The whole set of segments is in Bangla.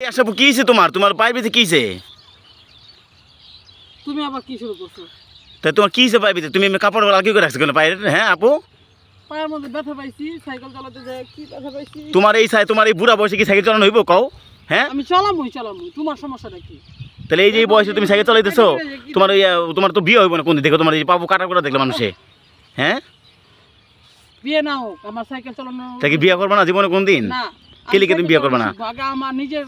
আচ্ছা আপু কি হয়েছে তোমার তোমার পায়ে ব্যথা কি হয়েছে? তুমি আবার কি শুরু করছো? তাই তোমার কি হয়েছে পায়ে ব্যথা? তুমি কাপড় কি করে রাখছো কেন পায়ের? হ্যাঁ আপু পায়ের মধ্যে ব্যথা পাইছি, সাইকেল চালাতে যায় কি ব্যথা পাইছি। তোমার এই বুড়া বয়সে কি সাইকেল চালানো হইব কও? হ্যাঁ আমি চালামুই তোমার সমস্যাটা কি? তাহলে এই যে এই বয়সে তুমি সাইকেল চালাইতেছো, তোমার তো বিয়ে হইব না কোন দেখো তোমার এই পাবো কাটা করে দেখলে মানুষে। হ্যাঁ বিয়ে না হোক আমার সাইকেল চালানো। তা কি বিয়ে করবে না জীবনে কোনদিন? না কে লিখে তুমি বিয়ে করবে না? আগে আমার নিজের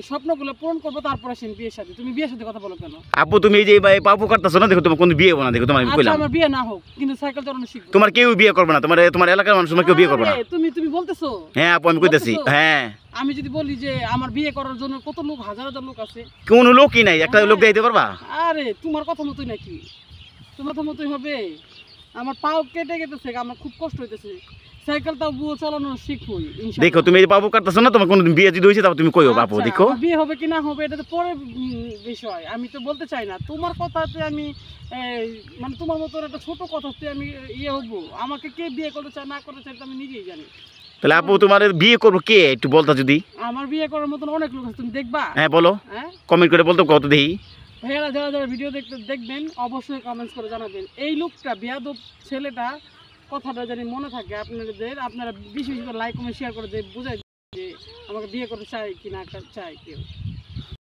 স্বপ্নগুলো পূরণ করবো তারপরে আসেন বিয়ের সাথে। তুমি বিয়ের সাথে কথা বলো কেন? আপু তুমি এই যে পাপু কাটতেছো না দেখো তোমার কোন বিয়ে হবো না দেখো তোমার আমি কইলাম। আমার বিয়ে না হোক কিন্তু সাইকেল চালানো শিখবো। তোমার কেউ বিয়ে করবে না, তোমার এলাকার মানুষ তোমার কেউ বিয়ে করবে না। তুমি বলতেছো? হ্যাঁ আপু আমি কইতাছি। হ্যাঁ আমি যদি বলি যে আমার বিয়ে করার জন্য কত লোক, হাজার হাজার লোক আছে, কোন লোকই নাই, একটা লোক দিতে পারবা? আরে তোমার কথা মতোই নাকি? তোমার কথা মতোই হবে। আমার পাও কেটে গেছে, আমার খুব কষ্ট হইতেছে। সাইকেলটাও বুয়ো চালানো শিখবই ইনশাআল্লাহ। দেখো তুমি এই পাপু কাটতেছো না, তোমার কোন বিয়ে যদি হইছে তাও তুমি কইও বাপু দেখো। বিয়ে হবে কি না হবে এটা তো পরে বিষয়, আমি তো বলতে চাই না। তোমার কথাতে আমি মানে তোমার মতো একটা ছোট কথাতে আমি ইয়ে হবো। আমাকে কে বিয়ে করতে চায় না করতে চায় আমি নিজেই জানি। তাহলে আপু তোমার বিয়ে করবো কে একটু বলতা যদি? আমার বিয়ে করার মতন অনেক লোক আছে, তুমি দেখবা? হ্যাঁ বলো, কমেন্ট করে বলতো কত দেই। ভাইয়ারা যারা যারা ভিডিও দেখবেন অবশ্যই কমেন্টস করে জানাবেন। এই লোকটা বেয়াদব ছেলেটা কথাটা জানি মনে থাকে আপনারা বেশি বেশি করে লাইক কমেন্ট শেয়ার করে বুঝাই যে আমাকে বিয়ে করতে চাই কি না চাই কেউ।